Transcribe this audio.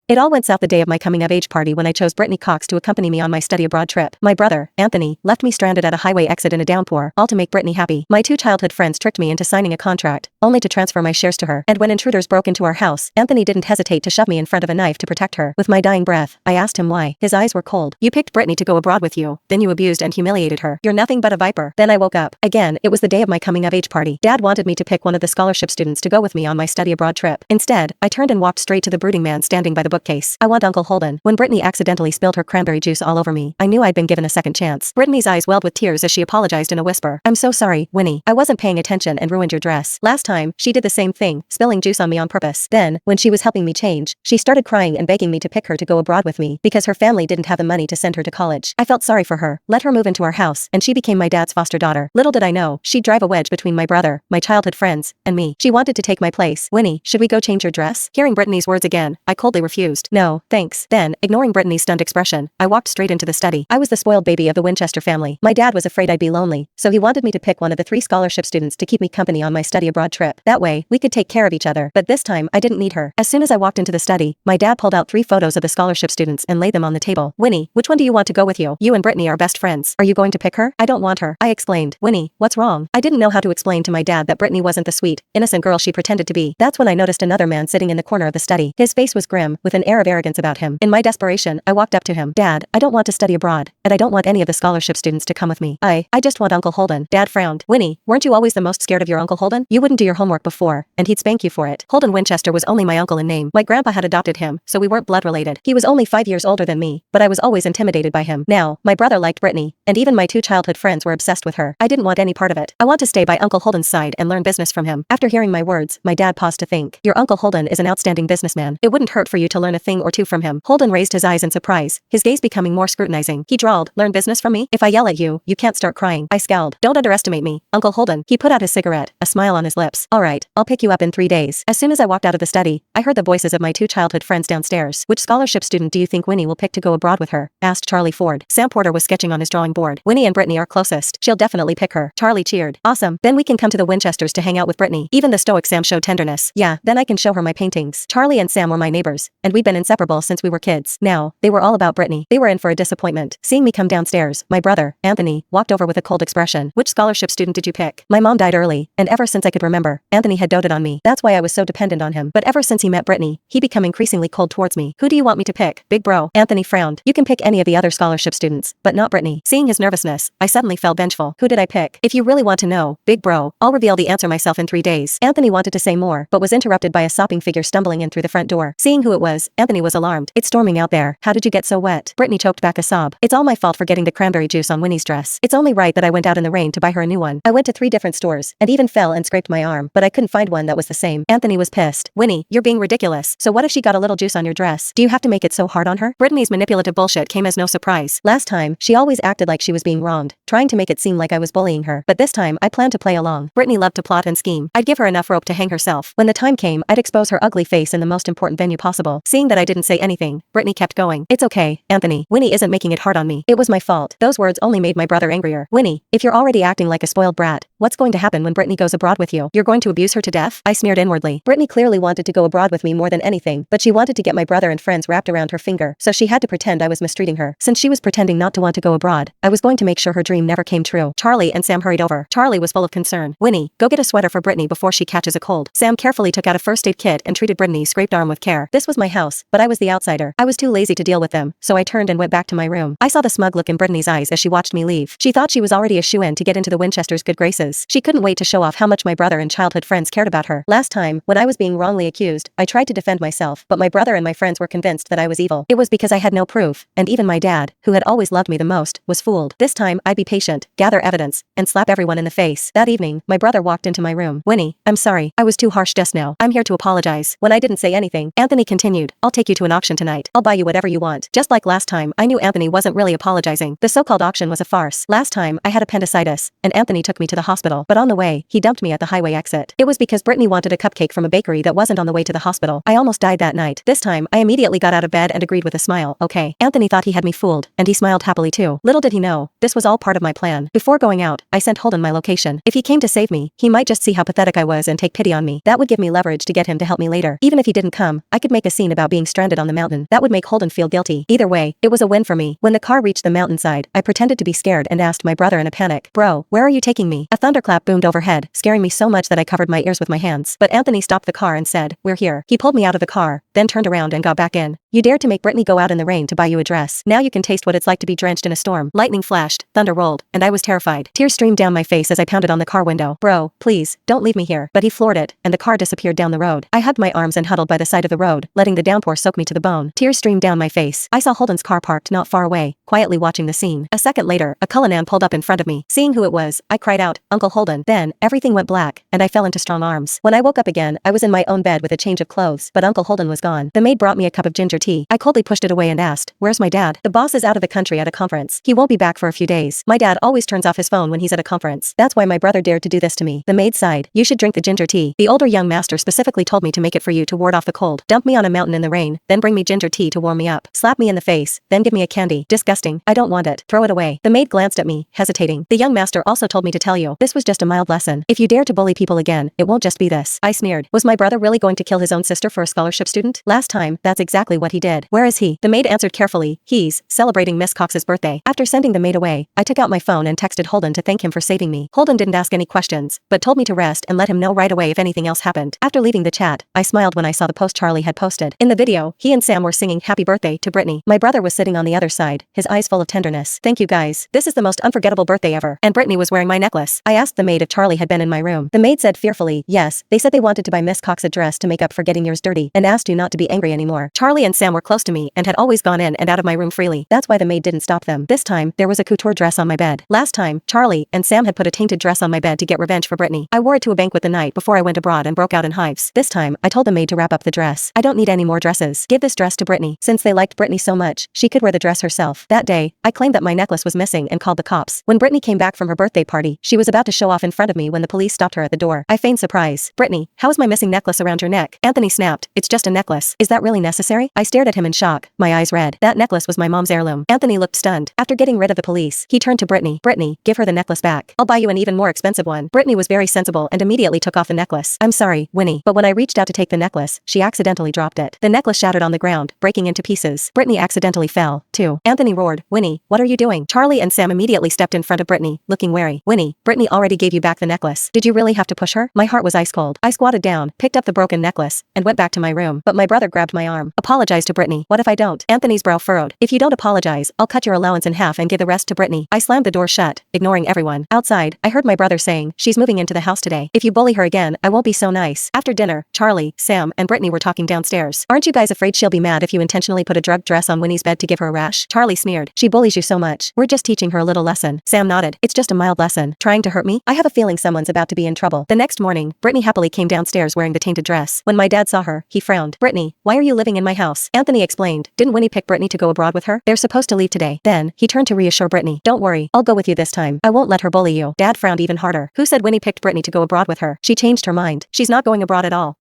It all went south the day of my coming-of-age party when I chose Brittany Cox to accompany me on my study abroad trip. My brother, Anthony, left me stranded at a highway exit in a downpour, all to make Brittany happy. My two childhood friends tricked me into signing a contract, only to transfer my shares to her. And when intruders broke into our house, Anthony didn't hesitate to shove me in front of a knife to protect her. With my dying breath, I asked him why. His eyes were cold. You picked Brittany to go abroad with you, then you abused and humiliated her. You're nothing but a viper. Then I woke up. Again, it was the day of my coming-of-age party. Dad wanted me to pick one of the scholarship students to go with me on my study abroad trip. Instead, I turned and walked straight to the brooding man standing by the bookcase. I want Uncle Holden. When Brittany accidentally spilled her cranberry juice all over me, I knew I'd been given a second chance. Brittany's eyes welled with tears as she apologized in a whisper. I'm so sorry, Winnie. I wasn't paying attention and ruined your dress. Last time, she did the same thing, spilling juice on me on purpose. Then, when she was helping me change, she started crying and begging me to pick her to go abroad with me because her family didn't have the money to send her to college. I felt sorry for her, let her move into our house, and she became my dad's foster daughter. Little did I know, she'd drive a wedge between my brother, my childhood friends, and me. She wanted to take my place. Winnie, should we go change your dress? Hearing Brittany's words again, I coldly refused. No, thanks. Then, ignoring Brittany's stunned expression, I walked straight into the study. I was the spoiled baby of the Winchester family. My dad was afraid I'd be lonely, so he wanted me to pick one of the 3 scholarship students to keep me company on my study abroad trip. That way, we could take care of each other. But this time, I didn't need her. As soon as I walked into the study, my dad pulled out 3 photos of the scholarship students and laid them on the table. Winnie, which one do you want to go with you? You and Brittany are best friends. Are you going to pick her? I don't want her. I explained. Winnie, what's wrong? I didn't know how to explain to my dad that Brittany wasn't the sweet, innocent girl she pretended to be. That's when I noticed another man sitting in the corner of the study. His face was grim, with an air of arrogance about him. In my desperation, I walked up to him. Dad, I don't want to study abroad, and I don't want any of the scholarship students to come with me. I just want Uncle Holden. Dad frowned. Winnie, weren't you always the most scared of your Uncle Holden? You wouldn't do your homework before, and he'd spank you for it. Holden Winchester was only my uncle in name. My grandpa had adopted him, so we weren't blood related. He was only 5 years older than me, but I was always intimidated by him. Now, my brother liked Brittany, and even my 2 childhood friends were obsessed with her. I didn't want any part of it. I want to stay by Uncle Holden's side and learn business from him. After hearing my words, my dad paused to think. Your Uncle Holden is an outstanding businessman. It wouldn't hurt for you to learn a thing or two from him. Holden raised his eyes in surprise, his gaze becoming more scrutinizing. He drawled, learn business from me? If I yell at you, you can't start crying. I scowled. Don't underestimate me, Uncle Holden. He put out his cigarette, a smile on his lips. All right, I'll pick you up in 3 days. As soon as I walked out of the study, I heard the voices of my 2 childhood friends downstairs. Which scholarship student do you think Winnie will pick to go abroad with her? Asked Charlie Ford. Sam Porter was sketching on his drawing board. Winnie and Brittany are closest. She'll definitely pick her. Charlie cheered. Awesome. Then we can come to the Winchesters to hang out with Brittany. Even the stoic Sam showed tenderness. Yeah, then I can show her my paintings. Charlie and Sam were my neighbors, and we'd been inseparable since we were kids. Now, they were all about Brittany. They were in for a disappointment. Seeing me come downstairs, my brother, Anthony, walked over with a cold expression. Which scholarship student did you pick? My mom died early, and ever since I could remember, Anthony had doted on me. That's why I was so dependent on him. But ever since he met Brittany, he became increasingly cold towards me. Who do you want me to pick? Big bro. Anthony frowned. You can pick any of the other scholarship students, but not Brittany. Seeing his nervousness, I suddenly felt vengeful. Who did I pick? If you really want to know, big bro, I'll reveal the answer myself in 3 days. Anthony wanted to say more, but was interrupted by a sopping figure stumbling in through the front door. Seeing who it was, Anthony was alarmed. It's storming out there. How did you get so wet? Brittany choked back a sob. It's all my fault for getting the cranberry juice on Winnie's dress. It's only right that I went out in the rain to buy her a new one. I went to 3 different stores, and even fell and scraped my arm, but I couldn't find one that was the same. Anthony was pissed. Winnie, you're being ridiculous. So what if she got a little juice on your dress? Do you have to make it so hard on her? Brittany's manipulative bullshit came as no surprise. Last time, she always acted like she was being wronged, trying to make it seem like I was bullying her. But this time, I planned to play along. Brittany loved to plot and scheme. I'd give her enough rope to hang herself. When the time came, I'd expose her ugly face in the most important venue possible. Seeing that I didn't say anything, Brittany kept going. It's okay, Anthony. Winnie isn't making it hard on me. It was my fault. Those words only made my brother angrier. Winnie, if you're already acting like a spoiled brat, what's going to happen when Brittany goes abroad with you? You're going to abuse her to death? I sneered inwardly. Brittany clearly wanted to go abroad with me more than anything, but she wanted to get my brother and friends wrapped around her finger, so she had to pretend I was mistreating her. Since she was pretending not to want to go abroad, I was going to make sure her dream never came true. Charlie and Sam hurried over. Charlie was full of concern. Winnie, go get a sweater for Brittany before she catches a cold. Sam carefully took out a first aid kit and treated Brittany's scraped arm with care. This was my house, but I was the outsider. I was too lazy to deal with them, so I turned and went back to my room. I saw the smug look in Brittany's eyes as she watched me leave. She thought she was already a shoo-in to get into the Winchesters' good graces. She couldn't wait to show off how much my brother and childhood friends cared about her. Last time, when I was being wrongly accused, I tried to defend myself, but my brother and my friends were convinced that I was evil. It was because I had no proof, and even my dad, who had always loved me the most, was fooled. This time, I'd be patient, gather evidence, and slap everyone in the face. That evening, my brother walked into my room. Winnie, I'm sorry. I was too harsh just now. I'm here to apologize. When I didn't say anything, Anthony continued. I'll take you to an auction tonight. I'll buy you whatever you want. Just like last time, I knew Anthony wasn't really apologizing. The so-called auction was a farce. Last time, I had appendicitis, and Anthony took me to the hospital. But on the way, he dumped me at the highway exit. It was because Brittany wanted a cupcake from a bakery that wasn't on the way to the hospital. I almost died that night. This time, I immediately got out of bed and agreed with a smile. Okay. Anthony thought he had me fooled, and he smiled happily too. Little did he know, this was all part of my plan. Before going out, I sent Holden my location. If he came to save me, he might just see how pathetic I was and take pity on me. That would give me leverage to get him to help me later. Even if he didn't come, I could make a scene about about being stranded on the mountain. That would make Holden feel guilty. Either way, it was a win for me. When the car reached the mountainside, I pretended to be scared and asked my brother in a panic, "Bro, where are you taking me?" A thunderclap boomed overhead, scaring me so much that I covered my ears with my hands. But Anthony stopped the car and said, "We're here." He pulled me out of the car, then turned around and got back in. "You dared to make Brittany go out in the rain to buy you a dress. Now you can taste what it's like to be drenched in a storm." Lightning flashed, thunder rolled, and I was terrified. Tears streamed down my face as I pounded on the car window. "Bro, please, don't leave me here." But he floored it, and the car disappeared down the road. I hugged my arms and huddled by the side of the road, letting the downpour soak me to the bone. Tears streamed down my face. I saw Holden's car parked not far away, quietly watching the scene. A second later, a Cullinan pulled up in front of me. Seeing who it was, I cried out, "Uncle Holden." Then, everything went black, and I fell into strong arms. When I woke up again, I was in my own bed with a change of clothes, but Uncle Holden was gone. The maid brought me a cup of ginger tea. I coldly pushed it away and asked, "Where's my dad?" "The boss is out of the country at a conference. He won't be back for a few days." My dad always turns off his phone when he's at a conference. That's why my brother dared to do this to me. The maid sighed. "You should drink the ginger tea. The older young master specifically told me to make it for you to ward off the cold. Dump me on a mountain in the rain, then bring me ginger tea to warm me up. Slap me in the face, then give me a candy. Disgusting. I don't want it. Throw it away." The maid glanced at me, hesitating. "The young master also told me to tell you. This was just a mild lesson. If you dare to bully people again, it won't just be this." I sneered. Was my brother really going to kill his own sister for a scholarship student? Last time, that's exactly what he did. "Where is he?" The maid answered carefully. "He's celebrating Miss Cox's birthday." After sending the maid away, I took out my phone and texted Holden to thank him for saving me. Holden didn't ask any questions, but told me to rest and let him know right away if anything else happened. After leaving the chat, I smiled when I saw the post Charlie had posted. In the video, he and Sam were singing happy birthday to Brittany. My brother was sitting on the other side, his eyes full of tenderness. "Thank you guys. This is the most unforgettable birthday ever." And Brittany was wearing my necklace. I asked the maid if Charlie had been in my room. The maid said fearfully, "Yes, they said they wanted to buy Miss Cox a dress to make up for getting yours dirty, and asked you not to be angry anymore." Charlie and Sam were close to me and had always gone in and out of my room freely. That's why the maid didn't stop them. This time, there was a couture dress on my bed. Last time, Charlie and Sam had put a tainted dress on my bed to get revenge for Brittany. I wore it to a banquet the night before I went abroad and broke out in hives. This time, I told the maid to wrap up the dress. "I don't need any more dresses. Give this dress to Brittany." Since they liked Brittany so much, she could wear the dress herself. That day, I claimed that my necklace was missing and called the cops. When Brittany came back from her birthday party, she was about to show off in front of me when the police stopped her at the door. I feigned surprise. "Brittany, how is my missing necklace around your neck?" Anthony snapped, "It's just a necklace. Is that really necessary?" I stared at him in shock, my eyes red. That necklace was my mom's heirloom. Anthony looked stunned. After getting rid of the police, he turned to Brittany. "Brittany, give her the necklace back. I'll buy you an even more expensive one." Brittany was very sensible and immediately took off the necklace. "I'm sorry, Winnie." But when I reached out to take the necklace, she accidentally dropped it. The necklace shattered on the ground, breaking into pieces. Brittany accidentally fell, too. Anthony roared, "Winnie, what are you doing?" Charlie and Sam immediately stepped in front of Brittany, looking wary. "Winnie, Brittany already gave you back the necklace. Did you really have to push her?" My heart was ice cold. I squatted down, picked up the broken necklace, and went back to my room. But my brother grabbed my arm. "Apologize to Brittany." "What if I don't?" Anthony's brow furrowed. "If you don't apologize, I'll cut your allowance in half and give the rest to Brittany." I slammed the door shut, ignoring everyone. Outside, I heard my brother saying, "She's moving into the house today. If you bully her again, I won't be so nice." After dinner, Charlie, Sam, and Brittany were talking downstairs. "Aren't you guys afraid she'll be mad if you intentionally put a drugged dress on Winnie's bed to give her a rash?" Charlie sneered. "She bullies you so much. We're just teaching her a little lesson." Sam nodded. "It's just a mild lesson. Trying to hurt me? I have a feeling someone's about to be in trouble." The next morning, Brittany happily came downstairs wearing the tainted dress. When my dad saw her, he frowned. "Brittany, why are you living in my house?" Anthony explained. "Didn't Winnie pick Brittany to go abroad with her? They're supposed to leave today." Then, he turned to reassure Brittany. "Don't worry, I'll go with you this time. I won't let her bully you." Dad frowned even harder. "Who said Winnie picked Brittany to go abroad with her? She changed her mind. She's not going abroad at all."